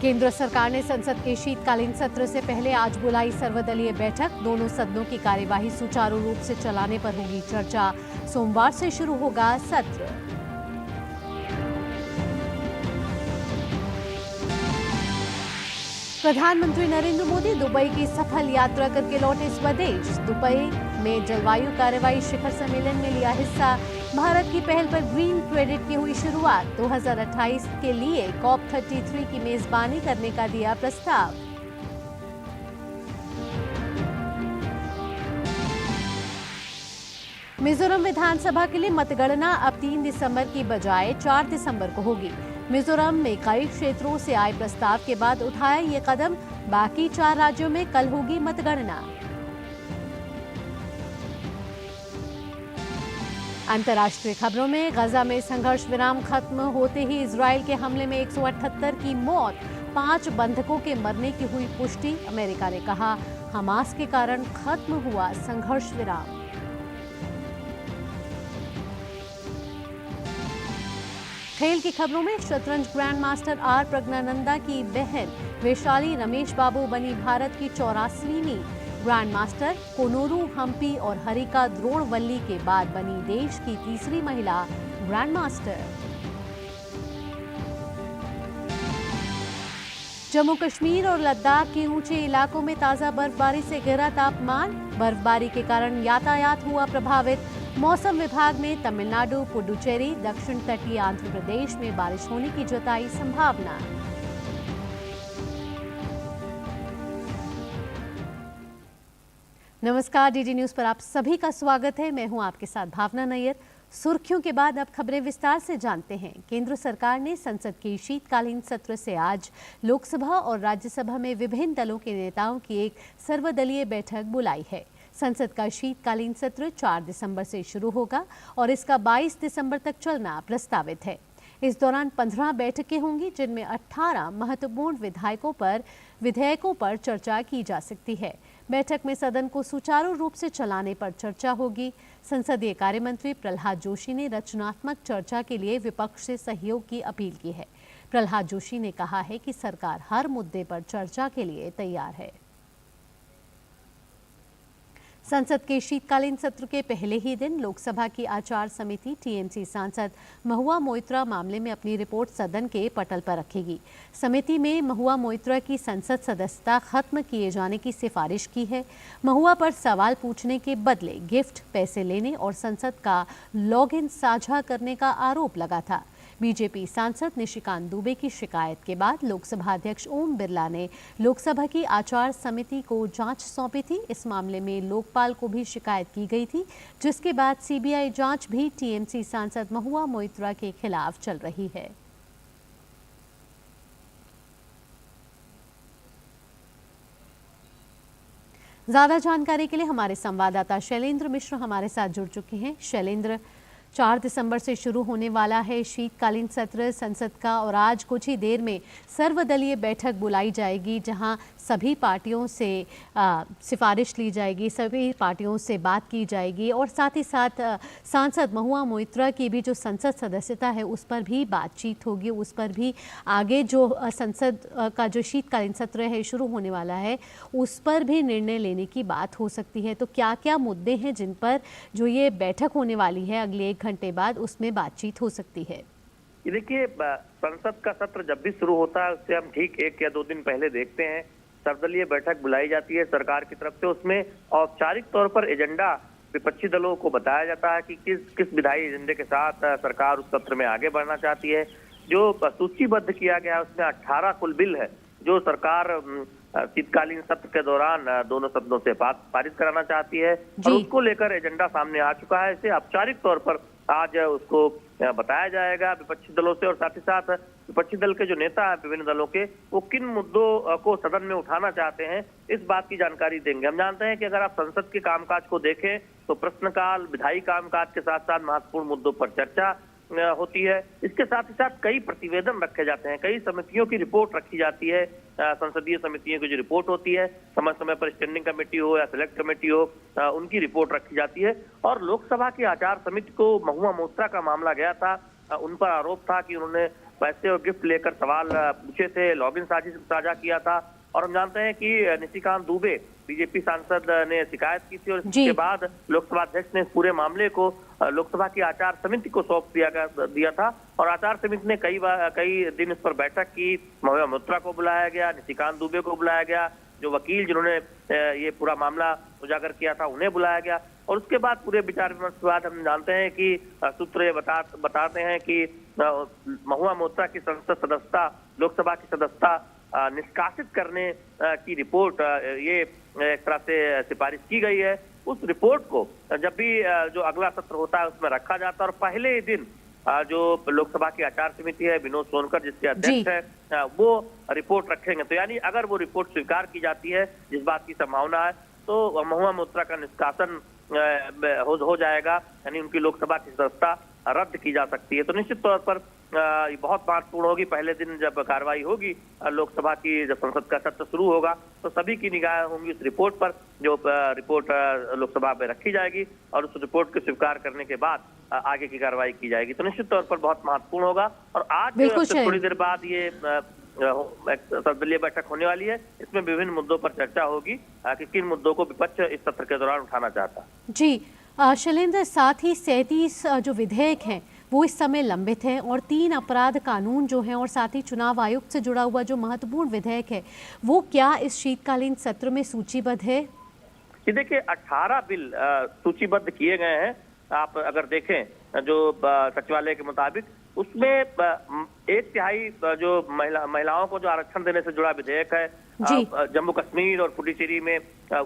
केंद्र सरकार ने संसद के शीतकालीन सत्र से पहले आज बुलाई सर्वदलीय बैठक। दोनों सदनों की कार्यवाही सुचारू रूप से चलाने पर होगी चर्चा। सोमवार से शुरू होगा सत्र। प्रधानमंत्री नरेंद्र मोदी दुबई की सफल यात्रा करके लौटे स्वदेश। दुबई में जलवायु कार्रवाई शिखर सम्मेलन में लिया हिस्सा। भारत की पहल पर ग्रीन क्रेडिट की हुई शुरुआत। 2028 के लिए COP33 की मेजबानी करने का दिया प्रस्ताव। मिजोरम विधानसभा के लिए मतगणना अब 3 दिसंबर की बजाय 4 दिसंबर को होगी। मिजोरम में कई क्षेत्रों से आए प्रस्ताव के बाद उठाया ये कदम। बाकी 4 राज्यों में कल होगी मतगणना। अंतर्राष्ट्रीय खबरों में गजा में संघर्ष विराम खत्म होते ही इजराइल के हमले में 178 की मौत, 5 बंधकों के मरने की हुई पुष्टि। अमेरिका ने कहा हमास के कारण खत्म हुआ संघर्ष विराम। खेल की खबरों में शतरंज ग्रैंड मास्टर आर प्रज्ञानंदा की बहन वैशाली रमेश बाबू बनी भारत की 84वीं ग्रैंड मास्टर। कोनोरू हम्पी और हरिका द्रोणवल्ली के बाद बनी देश की तीसरी महिला ग्रैंड मास्टर। जम्मू कश्मीर और लद्दाख के ऊंचे इलाकों में ताजा बर्फबारी से गिरा तापमान। बर्फबारी के कारण यातायात हुआ प्रभावित। मौसम विभाग ने तमिलनाडु, पुडुचेरी, दक्षिण तटीय आंध्र प्रदेश में बारिश होने की जताई संभावना। नमस्कार, डीडी न्यूज पर आप सभी का स्वागत है। मैं हूं आपके साथ भावना नैयर। सुर्खियों के बाद अब खबरें विस्तार से जानते हैं। केंद्र सरकार ने संसद के शीतकालीन सत्र से आज लोकसभा और राज्यसभा में विभिन्न दलों के नेताओं की एक सर्वदलीय बैठक बुलाई है। संसद का शीतकालीन सत्र 4 दिसंबर से शुरू होगा और इसका 22 दिसंबर तक चलना प्रस्तावित है। इस दौरान 15 बैठकें होंगी, जिनमें 18 महत्वपूर्ण विधेयकों पर चर्चा की जा सकती है। बैठक में सदन को सुचारू रूप से चलाने पर चर्चा होगी। संसदीय कार्य मंत्री प्रहलाद जोशी ने रचनात्मक चर्चा के लिए विपक्ष से सहयोग की अपील की है। प्रहलाद जोशी ने कहा है कि सरकार हर मुद्दे पर चर्चा के लिए तैयार है। संसद के शीतकालीन सत्र के पहले ही दिन लोकसभा की आचार समिति टीएमसी सांसद महुआ मोइत्रा मामले में अपनी रिपोर्ट सदन के पटल पर रखेगी। समिति में महुआ मोइत्रा की संसद सदस्यता खत्म किए जाने की सिफारिश की है। महुआ पर सवाल पूछने के बदले गिफ्ट, पैसे लेने और संसद का लॉगिन साझा करने का आरोप लगा था। बीजेपी सांसद निशिकांत दुबे की शिकायत के बाद लोकसभा अध्यक्ष ओम बिरला ने लोकसभा की आचार समिति को जांच सौंपी थी। इस मामले में लोकपाल को भी शिकायत की गई थी, जिसके बाद सीबीआई जांच भी टीएमसी सांसद महुआ मोइत्रा के खिलाफ चल रही है। ज्यादा जानकारी के लिए हमारे संवाददाता शैलेंद्र मिश्र हमारे साथ जुड़ चुके हैं। शैलेंद्र, 4 दिसंबर से शुरू होने वाला है शीतकालीन सत्र संसद का और आज कुछ ही देर में सर्वदलीय बैठक बुलाई जाएगी, जहां सभी पार्टियों से सिफारिश ली जाएगी, सभी पार्टियों से बात की जाएगी और साथ ही साथ सांसद महुआ मोइत्रा की भी जो संसद सदस्यता है उस पर भी बातचीत होगी। उस पर भी आगे जो संसद का जो शीतकालीन सत्र है शुरू होने वाला है उस पर भी निर्णय लेने की बात हो सकती है। तो क्या क्या मुद्दे हैं जिन पर जो ये बैठक होने वाली है अगले 1 घंटे बाद उसमें बातचीत हो सकती है? देखिए, संसद का सत्र जब भी शुरू होता है उससे हम ठीक 1 या 2 दिन पहले देखते हैं सर्वदलीय बैठक बुलाई जाती है सरकार की तरफ से। उसमें औपचारिक तौर पर एजेंडा विपक्षी दलों को बताया जाता है कि किस विधायी एजेंडे के साथ सरकार उस सत्र में आगे बढ़ना चाहती है। जो सूचीबद्ध किया गया है उसमें 18 कुल बिल है जो सरकार शीतकालीन सत्र के दौरान दोनों सदनों से पारित कराना चाहती है और उसको लेकर एजेंडा सामने आ चुका है। इसे औपचारिक तौर पर आज उसको बताया जाएगा विपक्षी दलों से और साथ ही साथ विपक्षी दल के जो नेता हैं विभिन्न दलों के, वो किन मुद्दों को सदन में उठाना चाहते हैं इस बात की जानकारी देंगे। हम जानते हैं कि अगर आप संसद के कामकाज को देखें तो प्रश्नकाल, विधायी कामकाज के साथ साथ महत्वपूर्ण मुद्दों पर चर्चा होती है। इसके साथ ही साथ कई प्रतिवेदन रखे जाते हैं, कई समितियों की रिपोर्ट रखी जाती है। संसदीय समितियों की जो रिपोर्ट होती है, समय समय पर स्टैंडिंग कमेटी हो या सिलेक्ट कमेटी हो, उनकी रिपोर्ट रखी जाती है। और लोकसभा की आचार समिति को महुआ मोइत्रा का मामला गया था, उन पर आरोप था कि उन्होंने पैसे और गिफ्ट लेकर सवाल पूछे थे, लॉगिन साझा किया था। और हम जानते हैं कि निशिकांत दुबे बीजेपी सांसद ने शिकायत की थी और इसके बाद लोकसभा अध्यक्ष ने इस पूरे मामले को लोकसभा की आचार समिति को सौंप दिया था। और आचार समिति ने कई दिन इस पर बैठक की। महुआ मोइत्रा को बुलाया गया, निशिकांत दुबे को बुलाया गया, जो वकील जिन्होंने ये पूरा मामला उजागर किया था उन्हें बुलाया गया। और उसके बाद पूरे विचार विमर्श के बाद हम जानते हैं कि सूत्र ये बताते हैं कि महुआ मोइत्रा की संसद सदस्यता, लोकसभा की सदस्यता निष्कासित करने की रिपोर्ट ये एक तरह से सिफारिश की गई है। उस रिपोर्ट को जब भी जो अगला सत्र होता है उसमें रखा जाता है और पहले ही दिन जो लोकसभा की आचार समिति है, विनोद सोनकर जिसके अध्यक्ष है, वो रिपोर्ट रखेंगे। तो यानी अगर वो रिपोर्ट स्वीकार की जाती है, जिस बात की संभावना है, तो महुआ मोइत्रा का निष्कासन हो जाएगा, यानी उनकी लोकसभा की सदस्यता रद्द की जा सकती है। तो निश्चित तौर पर बहुत महत्वपूर्ण होगी। पहले दिन जब कार्रवाई होगी लोकसभा की, जब संसद का सत्र शुरू होगा, तो सभी की निगाहें होंगी उस रिपोर्ट पर, जो रिपोर्ट लोकसभा में रखी जाएगी और उस रिपोर्ट को स्वीकार करने के बाद आगे की कार्रवाई की जाएगी। तो निश्चित तौर पर बहुत महत्वपूर्ण होगा। और आज थोड़ी देर बाद ये सर्वदलीय बैठक होने वाली है। इसमें विभिन्न मुद्दों पर चर्चा होगी कि किन मुद्दों को विपक्ष इस सत्र के दौरान उठाना चाहता है। जी शैलेंद्र, साथ ही 37 जो विधेयक हैं वो इस समय लंबित हैं और 3 अपराध कानून जो हैं और साथ ही चुनाव आयुक्त से जुड़ा हुआ जो महत्वपूर्ण विधेयक है वो क्या इस शीतकालीन सत्र में सूचीबद्ध है? जी देखिए, 18 बिल सूचीबद्ध किए गए हैं। आप अगर देखें जो सचिवालय के मुताबिक, उसमें 1/3 जो महिलाओं को जो आरक्षण देने से जुड़ा विधेयक है, जम्मू कश्मीर और पुडुचेरी में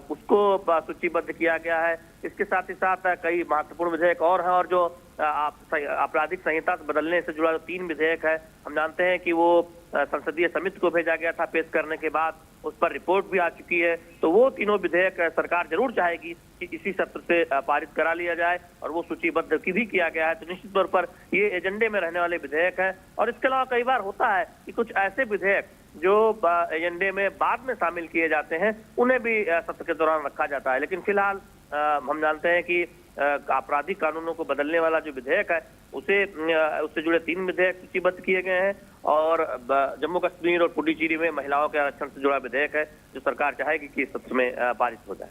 उसको सूचीबद्ध किया गया है। इसके साथ ही साथ कई महत्वपूर्ण विधेयक और हैं। और जो आपराधिक संहिता से बदलने से जुड़ा 3 विधेयक है, हम जानते हैं कि वो संसदीय समिति को भेजा गया था पेश करने के बाद, उस पर रिपोर्ट भी आ चुकी है। तो वो तीनों विधेयक सरकार जरूर चाहेगी कि इसी सत्र से पारित करा लिया जाए और वो सूचीबद्ध भी किया गया है। तो निश्चित तौर पर ये एजेंडे में रहने वाले विधेयक हैं। और इसके अलावा कई बार होता है कि कुछ ऐसे विधेयक जो एजेंडे में बाद में शामिल किए जाते हैं, उन्हें भी सत्र के दौरान रखा जाता है। लेकिन फिलहाल हम जानते हैं कि आपराधिक कानूनों को बदलने वाला जो विधेयक है उससे जुड़े 3 विधेयक सूचीबद्ध किए गए हैं। और जम्मू कश्मीर और पुडुचेरी में महिलाओं के आरक्षण से जुड़ा विधेयक है, जो सरकार चाहेगी कि इस सत्र में पारित हो जाए।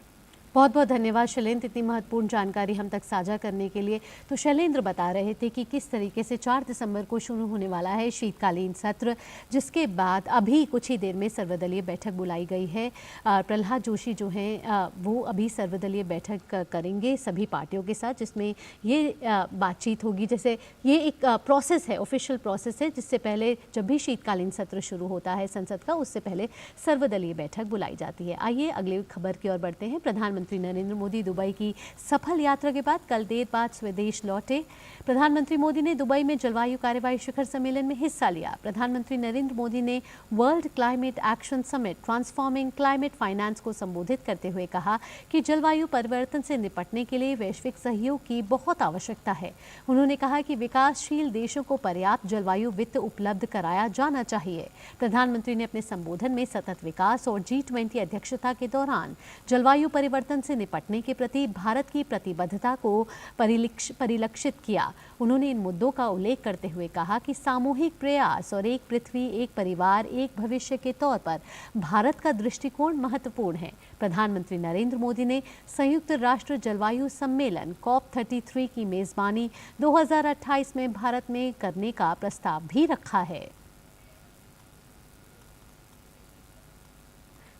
बहुत बहुत धन्यवाद शैलेंद्र, इतनी महत्वपूर्ण जानकारी हम तक साझा करने के लिए। तो शैलेंद्र बता रहे थे कि किस तरीके से 4 दिसंबर को शुरू होने वाला है शीतकालीन सत्र, जिसके बाद अभी कुछ ही देर में सर्वदलीय बैठक बुलाई गई है। प्रहलाद जोशी जो हैं वो अभी सर्वदलीय बैठक करेंगे सभी पार्टियों के साथ, जिसमें ये बातचीत होगी। जैसे ये एक प्रोसेस है, ऑफिशियल प्रोसेस है, जिससे पहले जब भी शीतकालीन सत्र शुरू होता है संसद का, उससे पहले सर्वदलीय बैठक बुलाई जाती है। आइए अगली खबर की ओर बढ़ते हैं। प्रधानमंत्री नरेंद्र मोदी दुबई की सफल यात्रा के बाद कल देर बाद स्वदेश लौटे। प्रधानमंत्री मोदी ने दुबई में जलवायु कार्रवाई शिखर सम्मेलन में हिस्सा लिया। प्रधानमंत्री नरेंद्र मोदी ने world climate action summit transforming climate finance को संबोधित करते हुए कहा कि जलवायु परिवर्तन से निपटने के लिए वैश्विक सहयोग की बहुत आवश्यकता है। उन्होंने कहा कि विकासशील देशों को पर्याप्त जलवायु वित्त उपलब्ध कराया जाना चाहिए। प्रधानमंत्री ने अपने संबोधन में सतत विकास और G20 अध्यक्षता के दौरान जलवायु परिवर्तन से निपटने के प्रति भारत की प्रतिबद्धता को परिलक्षित किया। उन्होंने इन मुद्दों का उल्लेख करते हुए कहा कि सामूहिक प्रयास और एक पृथ्वी, एक परिवार, एक भविष्य के तौर पर भारत का दृष्टिकोण महत्वपूर्ण है। प्रधानमंत्री नरेंद्र मोदी ने संयुक्त राष्ट्र जलवायु सम्मेलन COP33 की मेजबानी 2028 में भारत में करने का प्रस्ताव भी रखा है।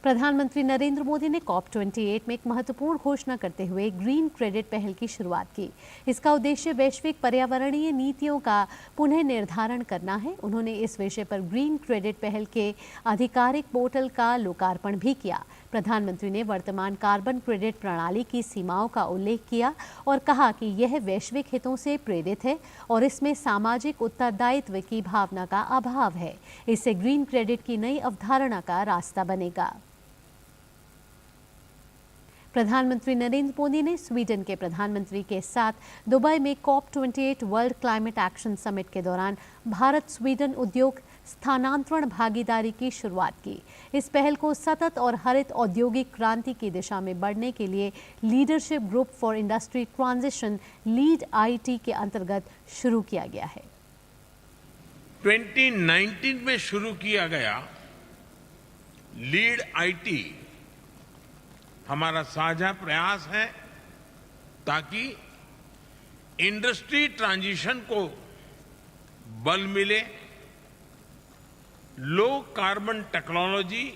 प्रधानमंत्री नरेंद्र मोदी ने COP28 में एक महत्वपूर्ण घोषणा करते हुए ग्रीन क्रेडिट पहल की शुरुआत की। इसका उद्देश्य वैश्विक पर्यावरणीय नीतियों का पुनः निर्धारण करना है। उन्होंने इस विषय पर ग्रीन क्रेडिट पहल के आधिकारिक पोर्टल का लोकार्पण भी किया। प्रधानमंत्री ने वर्तमान कार्बन क्रेडिट प्रणाली की सीमाओं का उल्लेख किया और कहा कि यह वैश्विक हितों से प्रेरित है और इसमें सामाजिक उत्तरदायित्व की भावना का अभाव है। इससे ग्रीन क्रेडिट की नई अवधारणा का रास्ता बनेगा। प्रधानमंत्री नरेंद्र मोदी ने स्वीडन के प्रधानमंत्री के साथ दुबई में COP28 world climate action summit के दौरान भारत स्वीडन उद्योग स्थानांतरण भागीदारी की शुरुआत की। इस पहल को सतत और हरित औद्योगिक क्रांति की दिशा में बढ़ने के लिए leadership group for industry transition (LEAD-IT) के अंतर्गत शुरू किया गया है। 2019 में शुरू किया गया लीड आईटी हमारा साझा प्रयास है ताकि इंडस्ट्री ट्रांजिशन को बल मिले, लो कार्बन टेक्नोलॉजी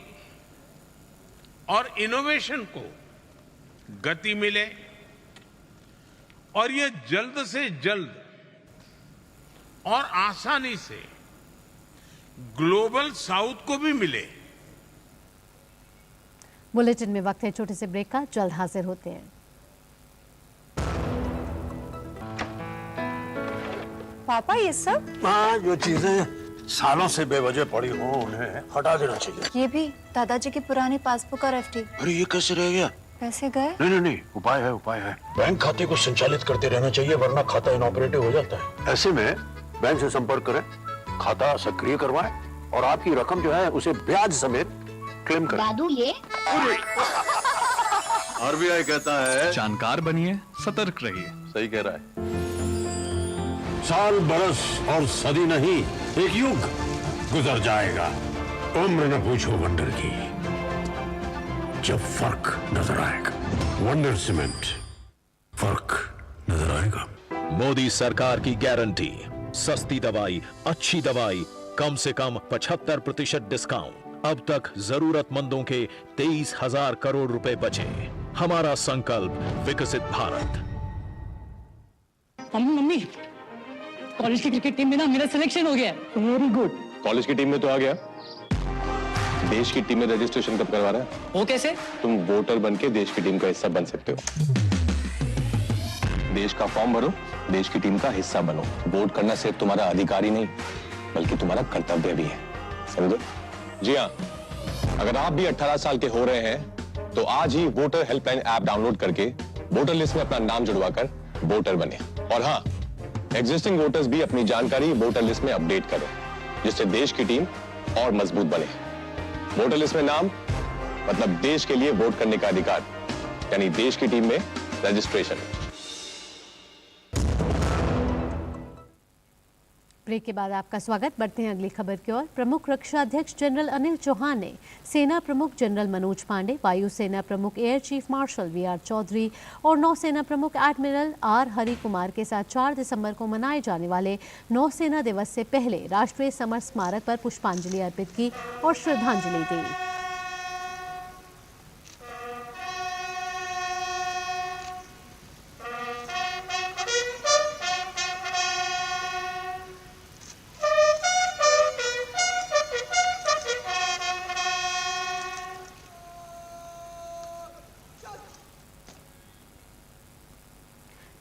और इनोवेशन को गति मिले और ये जल्द से जल्द और आसानी से ग्लोबल साउथ को भी मिले। बुलेटिन में वक्त है छोटे से ब्रेक का, जल्द हाजिर होते हैं। पापा ये सब? हाँ, जो चीजें सालों से बेवजह पड़ी हो उन्हें हटा देना चाहिए। ये भी दादाजी की पुरानी पासबुक और एफडी। अरे ये कैसे रह गया? पैसे गए? नहीं, उपाय है। बैंक खाते को संचालित करते रहना चाहिए वरना खाता इनऑपरेटिव हो जाता है। ऐसे में बैंक से संपर्क करें, खाता सक्रिय करवाएं और आपकी रकम जो है उसे ब्याज समेत क्लेम करें। दादू ये आरबीआई कहता है जानकार बनिए, सतर्क रहिए। सही कह रहा है। साल बरस और सदी नहीं, एक युग गुजर जाएगा, उम्र न पूछो वंडर की, जब फर्क नजर आएगा। वंडर सीमेंट, फर्क नजर आएगा। मोदी सरकार की गारंटी, सस्ती दवाई, अच्छी दवाई, कम से कम 75% डिस्काउंट। अब तक जरूरतमंदों के 23,000 करोड़ रुपए बचे। हमारा संकल्प विकसित भारत। मम्मी कॉलेज की क्रिकेट टीम में ना मेरा सिलेक्शन हो गया है। Very good. कॉलेज की टीम में तो आ गया, देश की टीम में रजिस्ट्रेशन कब करवा रहा है? वो कैसे? तुम वोटर बन के देश की टीम का हिस्सा बन सकते हो। देश का फॉर्म भरो, देश की टीम का हिस्सा बनो। वोट करना सिर्फ तुम्हारा अधिकार ही नहीं बल्कि तुम्हारा कर्तव्य भी है, समझे? जी हाँ, अगर आप भी 18 साल के हो रहे हैं तो आज ही वोटर हेल्पलाइन ऐप डाउनलोड करके वोटर लिस्ट में अपना नाम जुड़वाकर वोटर बने। और हाँ, एग्जिस्टिंग वोटर्स भी अपनी जानकारी वोटर लिस्ट में अपडेट करें जिससे देश की टीम और मजबूत बने। वोटर लिस्ट में नाम मतलब देश के लिए वोट करने का अधिकार, यानी देश की टीम में रजिस्ट्रेशन। ब्रेक के बाद आपका स्वागत। बढ़ते हैं अगली खबर की ओर। प्रमुख रक्षा अध्यक्ष जनरल अनिल चौहान ने सेना प्रमुख जनरल मनोज पांडे, वायुसेना प्रमुख air chief marshal VR Chaudhari और नौसेना प्रमुख एडमिरल आर हरि कुमार के साथ 4 दिसंबर को मनाए जाने वाले नौसेना दिवस से पहले राष्ट्रीय समर स्मारक पर पुष्पांजलि अर्पित की और श्रद्धांजलि दी।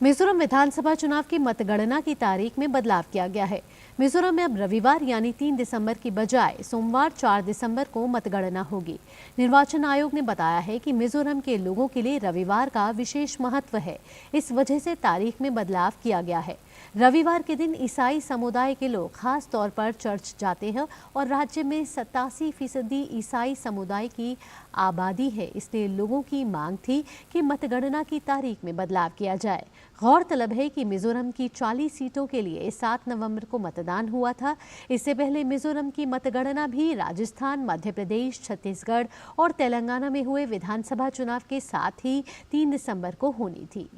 मिजोरम विधानसभा चुनाव की मतगणना की तारीख में बदलाव किया गया है। मिजोरम में अब रविवार यानी 3 दिसंबर की बजाय सोमवार 4 दिसंबर को मतगणना होगी। निर्वाचन आयोग ने बताया है कि मिजोरम के लोगों के लिए रविवार का विशेष महत्व है, इस वजह से तारीख में बदलाव किया गया है। रविवार के दिन ईसाई समुदाय के लोग खास तौर पर चर्च जाते हैं और राज्य में 87% ईसाई समुदाय की आबादी है, इसलिए लोगों की मांग थी कि मतगणना की तारीख में बदलाव किया जाए। गौरतलब है कि मिजोरम की 40 सीटों के लिए 7 नवंबर को मतदान हुआ था। इससे पहले मिजोरम की मतगणना भी राजस्थान, मध्य प्रदेश, छत्तीसगढ़ और तेलंगाना में हुए विधानसभा चुनाव के साथ ही 3 दिसंबर को होनी थी।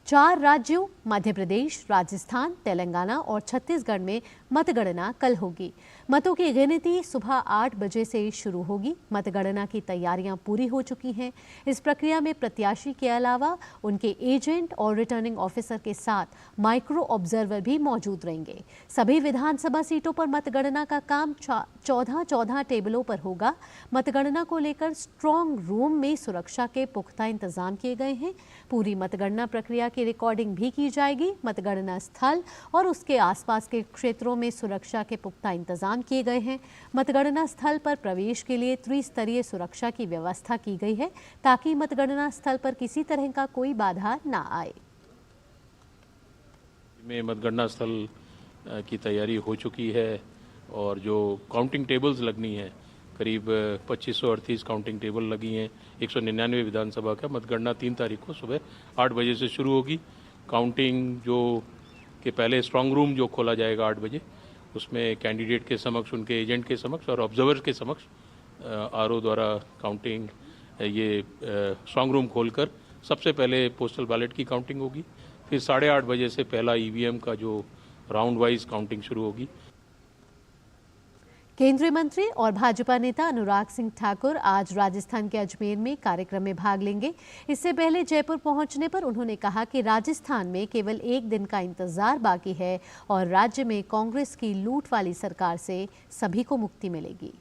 4 राज्यों मध्य प्रदेश, राजस्थान, तेलंगाना और छत्तीसगढ़ में मतगणना कल होगी। मतों की गिनती सुबह 8 बजे से शुरू होगी। मतगणना की तैयारियां पूरी हो चुकी हैं। इस प्रक्रिया में प्रत्याशी के अलावा उनके एजेंट और रिटर्निंग ऑफिसर के साथ माइक्रो ऑब्जर्वर भी मौजूद रहेंगे। सभी विधानसभा सीटों पर मतगणना का काम 14 टेबलों पर होगा। मतगणना को लेकर स्ट्रांग रूम में सुरक्षा के पुख्ता इंतजाम किए गए हैं। पूरी मतगणना प्रक्रिया की रिकॉर्डिंग भी की जाएगी। मतगणना स्थल और उसके आसपास के क्षेत्रों में सुरक्षा के पुख्ता इंतजाम किए गए हैं। मतगणना स्थल पर प्रवेश के लिए त्रिस्तरीय सुरक्षा की व्यवस्था की गई है ताकि मतगणना स्थल पर किसी तरह का कोई बाधा न आए। में मतगणना स्थल की तैयारी हो चुकी है और जो काउंटिंग टेबल्स लगनी है, करीब 2538 काउंटिंग टेबल लगी हैं। 199 विधानसभा का मतगणना 3 तारीख को सुबह 8 बजे से शुरू होगी। काउंटिंग जो कि पहले स्ट्रांग रूम जो खोला जाएगा 8 बजे, उसमें कैंडिडेट के समक्ष, उनके एजेंट के समक्ष और ऑब्जर्वर के समक्ष आरओ द्वारा काउंटिंग, ये स्ट्रांग रूम खोलकर सबसे पहले पोस्टल बैलेट की काउंटिंग होगी। फिर 8:30 बजे से पहला ईवीएम का जो राउंड वाइज काउंटिंग शुरू होगी। केंद्रीय मंत्री और भाजपा नेता अनुराग सिंह ठाकुर आज राजस्थान के अजमेर में कार्यक्रम में भाग लेंगे। इससे पहले जयपुर पहुंचने पर उन्होंने कहा कि राजस्थान में केवल एक दिन का इंतजार बाकी है और राज्य में कांग्रेस की लूट वाली सरकार से सभी को मुक्ति मिलेगी।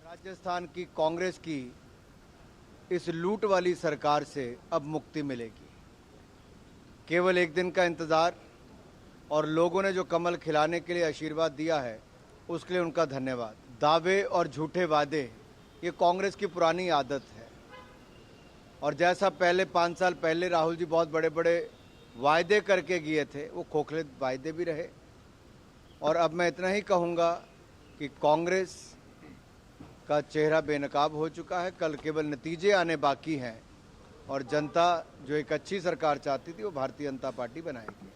राजस्थान की कांग्रेस की इस लूट वाली सरकार से अब मुक्ति मिलेगी। केवल एक दिन का इंतजार और लोगों ने जो कमल खिलाने के लिए आशीर्वाद दिया है उसके लिए उनका धन्यवाद। दावे और झूठे वादे ये कांग्रेस की पुरानी आदत है और जैसा पहले 5 साल पहले राहुल जी बहुत बड़े बड़े वायदे करके गए थे, वो खोखले वायदे भी रहे। और अब मैं इतना ही कहूँगा कि कांग्रेस का चेहरा बेनकाब हो चुका है। कल केवल नतीजे आने बाकी हैं और जनता जो एक अच्छी सरकार चाहती थी वो भारतीय जनता पार्टी बनाएगी।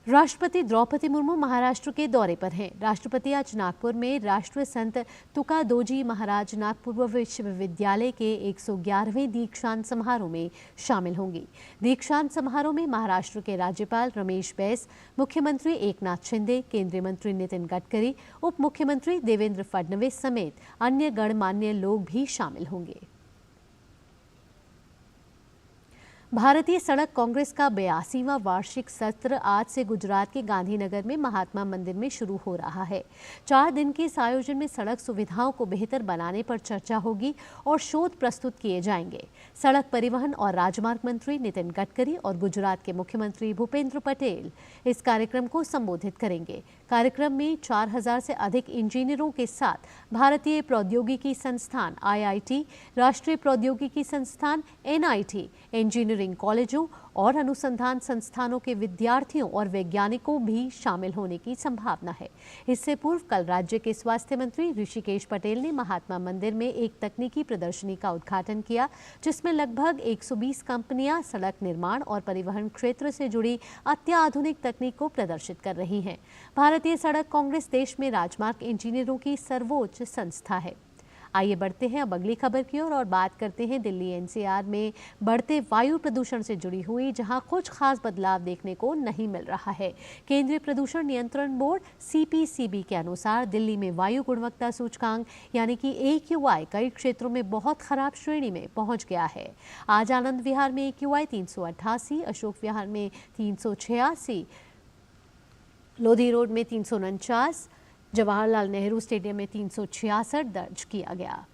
राष्ट्रपति द्रौपदी मुर्मू महाराष्ट्र के दौरे पर हैं। राष्ट्रपति आज नागपुर में राष्ट्रीय संत तुकादोजी महाराज नागपुर विश्वविद्यालय के 111वें दीक्षांत समारोह में शामिल होंगी। दीक्षांत समारोह में महाराष्ट्र के राज्यपाल रमेश बैस, मुख्यमंत्री एकनाथ शिंदे, केंद्रीय मंत्री नितिन गडकरी, उप मुख्यमंत्री देवेंद्र फडणवीस समेत अन्य गणमान्य लोग भी शामिल होंगे। भारतीय सड़क कांग्रेस का 82वां वार्षिक सत्र आज से गुजरात के गांधीनगर में महात्मा मंदिर में शुरू हो रहा है। 4 दिन के इस आयोजन में सड़क सुविधाओं को बेहतर बनाने पर चर्चा होगी और शोध प्रस्तुत किए जाएंगे। सड़क परिवहन और राजमार्ग मंत्री नितिन गडकरी और गुजरात के मुख्यमंत्री भूपेंद्र पटेल इस कार्यक्रम को संबोधित करेंगे। कार्यक्रम में 4000 से अधिक इंजीनियरों के साथ भारतीय प्रौद्योगिकी संस्थान IIT, राष्ट्रीय प्रौद्योगिकी संस्थान NIT, इंजीनियरिंग कॉलेजों और अनुसंधान संस्थानों के विद्यार्थियों और वैज्ञानिकों भी शामिल होने की संभावना है। इससे पूर्व कल राज्य के स्वास्थ्य मंत्री ऋषिकेश पटेल ने महात्मा मंदिर में एक तकनीकी प्रदर्शनी का उद्घाटन किया, जिसमें लगभग 120 कंपनियां सड़क निर्माण और परिवहन क्षेत्र से जुड़ी अत्याधुनिक तकनीक को प्रदर्शित कर रही हैं। भारतीय सड़क कांग्रेस देश में राजमार्ग इंजीनियरों की सर्वोच्च संस्था है। आइए बढ़ते हैं अब अगली खबर की ओर और बात करते हैं दिल्ली NCR में बढ़ते वायु प्रदूषण से जुड़ी हुई, जहां कुछ खास बदलाव देखने को नहीं मिल रहा है। केंद्रीय प्रदूषण नियंत्रण बोर्ड CPCB के अनुसार दिल्ली में वायु गुणवत्ता सूचकांक यानी कि AQI कई क्षेत्रों में बहुत खराब श्रेणी में पहुंच गया है। आज आनंद विहार में AQI 388, अशोक विहार में 386, लोधी रोड में 349, जवाहरलाल नेहरू स्टेडियम में 366 दर्ज किया गया।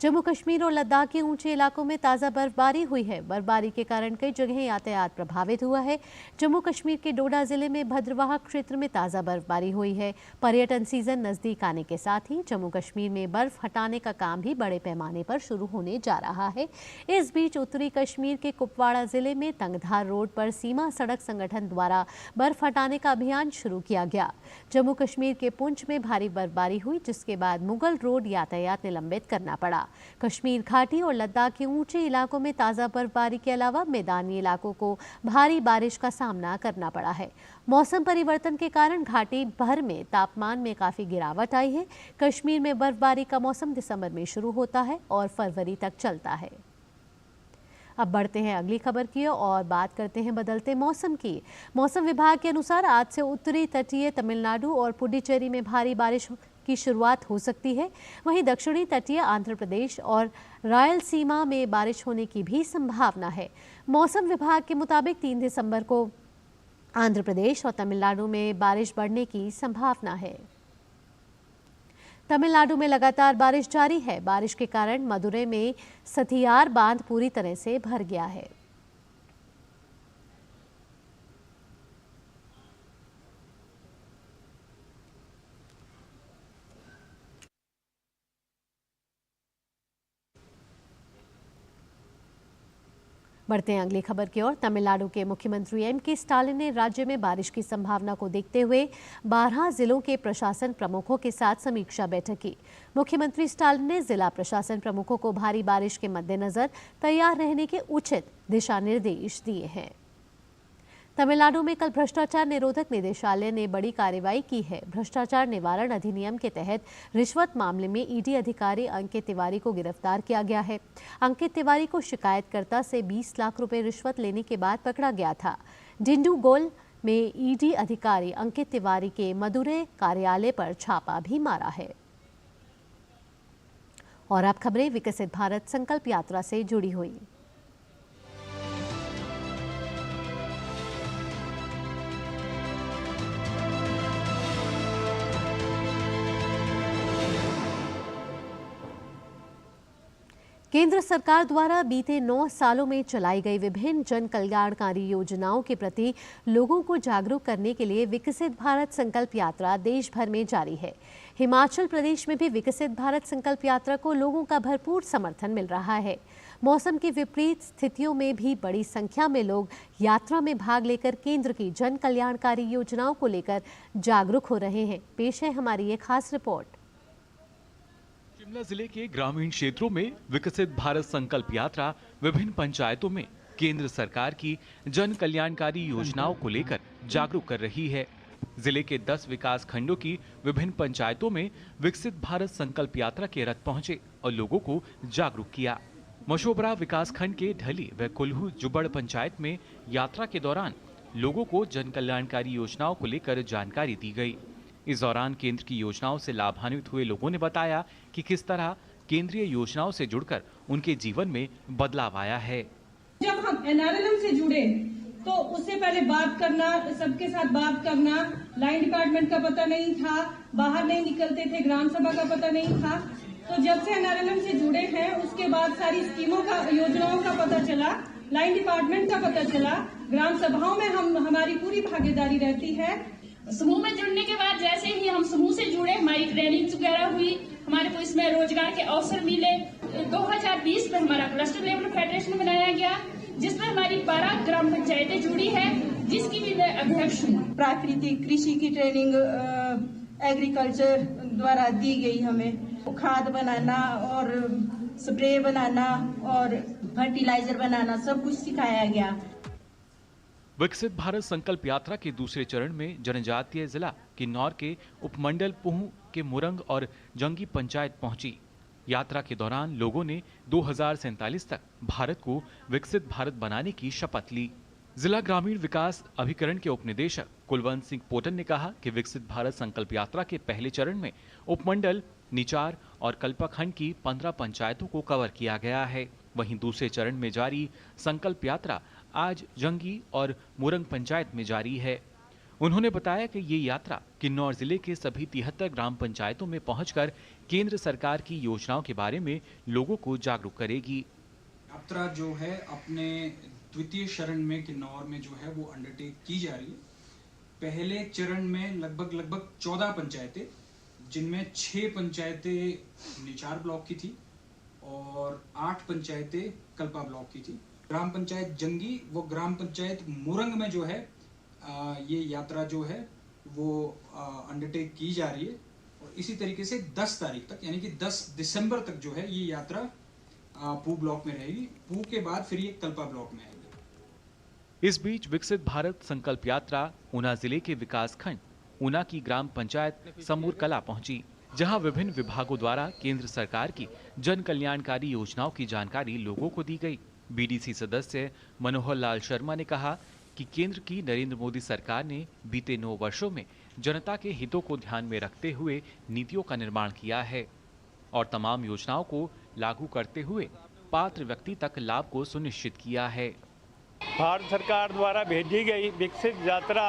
जम्मू कश्मीर और लद्दाख के ऊंचे इलाकों में ताज़ा बर्फबारी हुई है। बर्फबारी के कारण कई जगह यातायात प्रभावित हुआ है। जम्मू कश्मीर के डोडा जिले में भद्रवाह क्षेत्र में ताज़ा बर्फबारी हुई है। पर्यटन सीजन नज़दीक आने के साथ ही जम्मू कश्मीर में बर्फ हटाने का काम भी बड़े पैमाने पर शुरू होने जा रहा है। इस बीच उत्तरी कश्मीर के कुपवाड़ा जिले में तंगधार रोड पर सीमा सड़क संगठन द्वारा बर्फ हटाने का अभियान शुरू किया गया। जम्मू कश्मीर के पुंछ में भारी बर्फबारी हुई, जिसके बाद मुगल रोड यातायात निलंबित करना पड़ा। कश्मीर घाटी और लद्दाख के ऊंचे इलाकों में ताज़ा बर्फबारी के अलावा मैदानी इलाकों को भारी बारिश का सामना करना पड़ा है। मौसम परिवर्तन के कारण घाटी भर में तापमान में काफ़ी गिरावट आई है। कश्मीर में बर्फबारी का मौसम दिसंबर में शुरू होता है और फरवरी तक चलता है। अब बढ़ते हैं अगली खबर की और बात करते हैं बदलते मौसम की। मौसम विभाग के अनुसार आज से उत्तरी तटीय तमिलनाडु और पुडुचेरी में भारी बारिश की शुरुआत हो सकती है। वहीं दक्षिणी तटीय आंध्र प्रदेश और रायलसीमा में बारिश होने की भी संभावना है। मौसम विभाग के मुताबिक 3 दिसंबर को आंध्र प्रदेश और तमिलनाडु में बारिश बढ़ने की संभावना है। तमिलनाडु में लगातार बारिश जारी है। बारिश के कारण मदुरै में सथियार बांध पूरी तरह से भर गया है। बढ़ते हैं अगली खबर की ओर। तमिलनाडु के मुख्यमंत्री एम.के. स्टालिन ने राज्य में बारिश की संभावना को देखते हुए 12 जिलों के प्रशासन प्रमुखों के साथ समीक्षा बैठक की। मुख्यमंत्री स्टालिन ने जिला प्रशासन प्रमुखों को भारी बारिश के मद्देनजर तैयार रहने के उचित दिशा निर्देश दिए हैं। तमिलनाडु में कल भ्रष्टाचार निरोधक निदेशालय ने बड़ी कार्रवाई की है। भ्रष्टाचार निवारण अधिनियम के तहत रिश्वत मामले में ईडी अधिकारी अंकित तिवारी को गिरफ्तार किया गया है। अंकित तिवारी को शिकायतकर्ता से 20 लाख रुपए रिश्वत लेने के बाद पकड़ा गया था। डिंडुगोल में ईडी अधिकारी अंकित तिवारी के मदुरै कार्यालय पर छापा भी मारा है। और अब खबरें विकसित भारत संकल्प यात्रा से जुड़ी हुई। केंद्र सरकार द्वारा बीते 9 सालों में चलाई गई विभिन्न जन कल्याणकारी योजनाओं के प्रति लोगों को जागरूक करने के लिए विकसित भारत संकल्प यात्रा देश भर में जारी है। हिमाचल प्रदेश में भी विकसित भारत संकल्प यात्रा को लोगों का भरपूर समर्थन मिल रहा है। मौसम की विपरीत स्थितियों में भी बड़ी संख्या में लोग यात्रा में भाग लेकर केंद्र की जन कल्याणकारी योजनाओं को लेकर जागरूक हो रहे हैं। पेश है हमारी एक खास रिपोर्ट। शिमला जिले के ग्रामीण क्षेत्रों में विकसित भारत संकल्प यात्रा विभिन्न पंचायतों में केंद्र सरकार की जन कल्याणकारी योजनाओं को लेकर जागरूक कर रही है। जिले के 10 विकास खंडों की विभिन्न पंचायतों में विकसित भारत संकल्प यात्रा के रथ पहुंचे और लोगों को जागरूक किया। मशोबरा विकास खंड के ढली व कुल्लू जुबड़ पंचायत में यात्रा के दौरान लोगों को जन कल्याणकारी योजनाओं को लेकर जानकारी दी गई। इस दौरान केंद्र की योजनाओं से लाभान्वित हुए लोगों ने बताया कि किस तरह केंद्रीय योजनाओं से जुड़कर उनके जीवन में बदलाव आया है। जब हम NRLM से जुड़े तो उससे पहले बात करना, सबके साथ बात करना, लाइन डिपार्टमेंट का पता नहीं था, बाहर नहीं निकलते थे, ग्राम सभा का पता नहीं था। तो जब से NRLM से जुड़े हैं उसके बाद सारी स्कीमों का, योजनाओं का पता चला, लाइन डिपार्टमेंट का पता चला, ग्राम सभाओं में हमारी पूरी भागीदारी रहती है। समूह में जुड़ने के बाद जैसे ही हम समूह से जुड़े, हमारी ट्रेनिंग वगैरह हुई, हमारे को इसमें रोजगार के अवसर मिले। 2020 में हमारा क्लस्टर लेवल फेडरेशन बनाया गया जिसमें हमारी 12 ग्राम पंचायतें जुड़ी है, जिसकी भी मैं अध्यक्ष हूँ। प्राकृतिक कृषि की ट्रेनिंग एग्रीकल्चर द्वारा दी गई हमें। खाद बनाना और स्प्रे बनाना और फर्टिलाइजर बनाना सब कुछ सिखाया गया। विकसित भारत संकल्प यात्रा के दूसरे चरण में जनजातीय जिला किन्नौर के उपमंडल पुह के मुरंग और जंगी पंचायत पहुंची। यात्रा के दौरान लोगों ने 2047 तक भारत को विकसित भारत बनाने की शपथ ली। जिला ग्रामीण विकास अभिकरण के उपनिदेशक कुलवंत सिंह पोटन ने कहा कि विकसित भारत संकल्प यात्रा के पहले चरण में उपमंडल, निचार और कल्पाखंड की 15 पंचायतों को कवर किया गया है। वहीं दूसरे चरण में जारी संकल्प यात्रा आज जंगी और मुरंग पंचायत में जारी है। उन्होंने बताया कि ये यात्रा किन्नौर जिले के सभी 73 ग्राम पंचायतों में पहुंचकर केंद्र सरकार की योजनाओं के बारे में लोगों को जागरूक करेगी। यात्रा जो है अपने द्वितीय चरण में किन्नौर में जो है वो अंडरटेक की जा रही है। पहले चरण में लगभग 14 पंचायतें, जिनमें 6 पंचायतें निचार ब्लॉक की थी और 8 पंचायतें कल्पा ब्लॉक की थी। ग्राम पंचायत जंगी व ग्राम पंचायत मुरंग में जो है ये यात्रा जो है वो अंडरटेक की जा रही है और इसी तरीके से 10 तारीख तक यानी कि 10 दिसंबर तक जो है ये यात्रा पू ब्लॉक में रहेगी। पू के बाद फिर ये कल्पा ब्लॉक में आएगी। इस बीच विकसित भारत संकल्प यात्रा ऊना जिले के विकास खंड ऊना की ग्राम पंचायत समूर कला पहुंची, जहां विभिन्न विभागों द्वारा केंद्र सरकार की जन कल्याणकारी योजनाओं की जानकारी लोगों को दी गई। बीडीसी सदस्य मनोहर लाल शर्मा ने कहा कि केंद्र की नरेंद्र मोदी सरकार ने बीते 9 वर्षों में जनता के हितों को ध्यान में रखते हुए नीतियों का निर्माण किया है और तमाम योजनाओं को लागू करते हुए पात्र व्यक्ति तक लाभ को सुनिश्चित किया है। भारत सरकार द्वारा भेजी गई विकसित यात्रा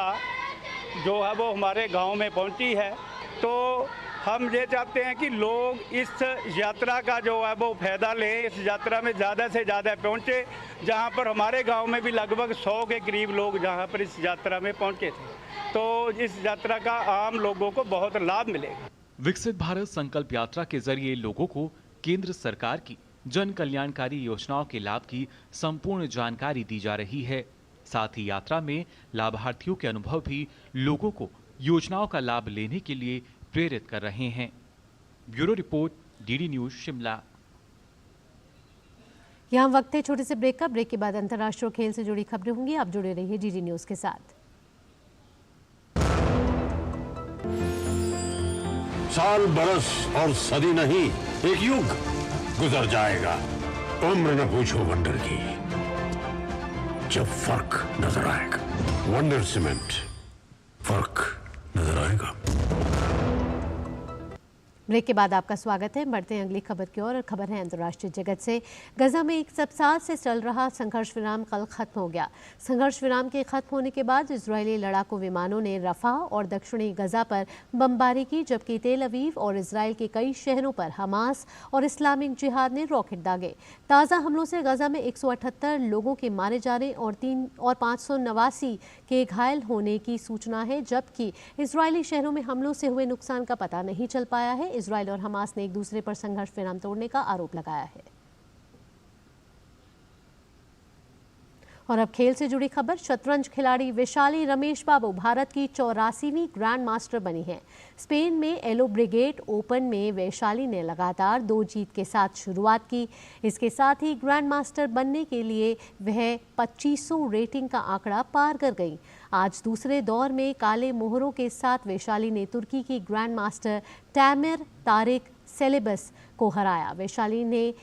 जो है वो हमारे गांव में पहुंची है, तो हम ये चाहते हैं कि लोग इस यात्रा का जो है वो फायदा लें, इस यात्रा में ज़्यादा से ज़्यादा पहुंचे। जहां पर हमारे गांव में भी लगभग 100 के करीब लोग जहां पर इस यात्रा में पहुंचे थे, तो इस यात्रा का आम लोगों को बहुत लाभ मिलेगा। विकसित भारत संकल्प यात्रा के जरिए लोगों को केंद्र सरकार की जन कल्याणकारी योजनाओं के लाभ की संपूर्ण जानकारी दी जा रही है। साथ ही यात्रा में लाभार्थियों के अनुभव भी लोगों को योजनाओं का लाभ लेने के लिए प्रेरित कर रहे हैं। Bureau report, DD news, Shimla. यहाँ वक्त है छोटे से ब्रेक का। ब्रेक के बाद अंतर्राष्ट्रीय खेल से जुड़ी खबरें होंगी। आप जुड़े रहिए डीडी न्यूज के साथ। साल, बरस और सदी नहीं, एक युग गुजर जाएगा। उम्र न पूछो वंडर की, जब फर्क नजर आएगा। वंडर सीमेंट, फर्क नजर आएगा। ब्रेक के बाद आपका स्वागत है। बढ़ते हैं अगली खबर की और खबर है अंतर्राष्ट्रीय जगत से। गजा में एक सप्ताह से चल रहा संघर्ष विराम कल खत्म हो गया। संघर्ष विराम के खत्म होने के बाद इजरायली लड़ाकू विमानों ने रफा और दक्षिणी गजा पर बमबारी की, जबकि तेल अवीव और इसराइल के कई शहरों पर हमास और इस्लामिक जिहाद ने रॉकेट दागे। ताज़ा हमलों से गजा में 178 लोगों के मारे जाने और 589 के घायल होने की सूचना है, जबकि इजरायली शहरों में हमलों से हुए नुकसान का पता नहीं चल पाया है। इजराइल और हमास ने एक दूसरे पर संघर्ष विराम तोड़ने का आरोप लगाया है। और अब खेल से जुड़ी खबर। शतरंज खिलाड़ी वैशाली रमेश बाबू भारत की 84वीं ग्रैंड मास्टर बनी है। स्पेन में एलो ब्रिगेड ओपन में वैशाली ने लगातार 2 जीत के साथ शुरुआत की। इसके साथ ही ग्रैंड मास्टर बनने के लिए वह 2500 रेटिंग का आंकड़ा पार कर गई। आज दूसरे दौर में काले मोहरों के साथ वैशाली ने तुर्की की ग्रैंड मास्टर टैमिर तारिक सेलेबस को हराया। वैशाली ने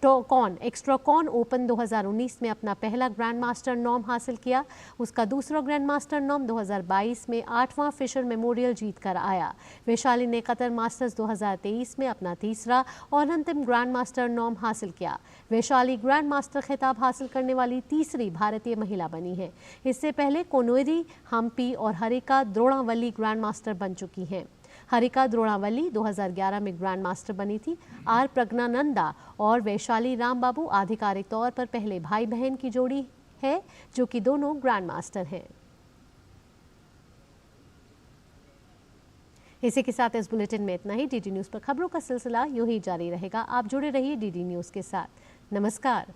एक्स्ट्राकॉन ओपन 2019 में अपना पहला ग्रैंड मास्टर नॉम हासिल किया। उसका दूसरा ग्रैंड मास्टर नॉम 2022 में 8वां फिशर मेमोरियल जीत कर आया। वैशाली ने कतर मास्टर्स 2023 में अपना तीसरा और अंतिम ग्रैंड मास्टर नॉम हासिल किया। वैशाली ग्रैंड मास्टर खिताब हासिल करने वाली तीसरी भारतीय महिला बनी है। इससे पहले कोनोरी हम्पी और हरिका द्रोणावली ग्रैंड मास्टर बन चुकी हैं। हरिका द्रोणावली 2011 में ग्रैंड मास्टर बनी थी। आर प्रज्ञानंदा और वैशाली राम बाबू आधिकारिक तौर पर पहले भाई बहन की जोड़ी है, जो कि दोनों ग्रैंड मास्टर हैं। इसी के साथ इस बुलेटिन में इतना ही। डीडी न्यूज पर खबरों का सिलसिला यूं ही जारी रहेगा। आप जुड़े रहिए डीडी न्यूज के साथ। नमस्कार।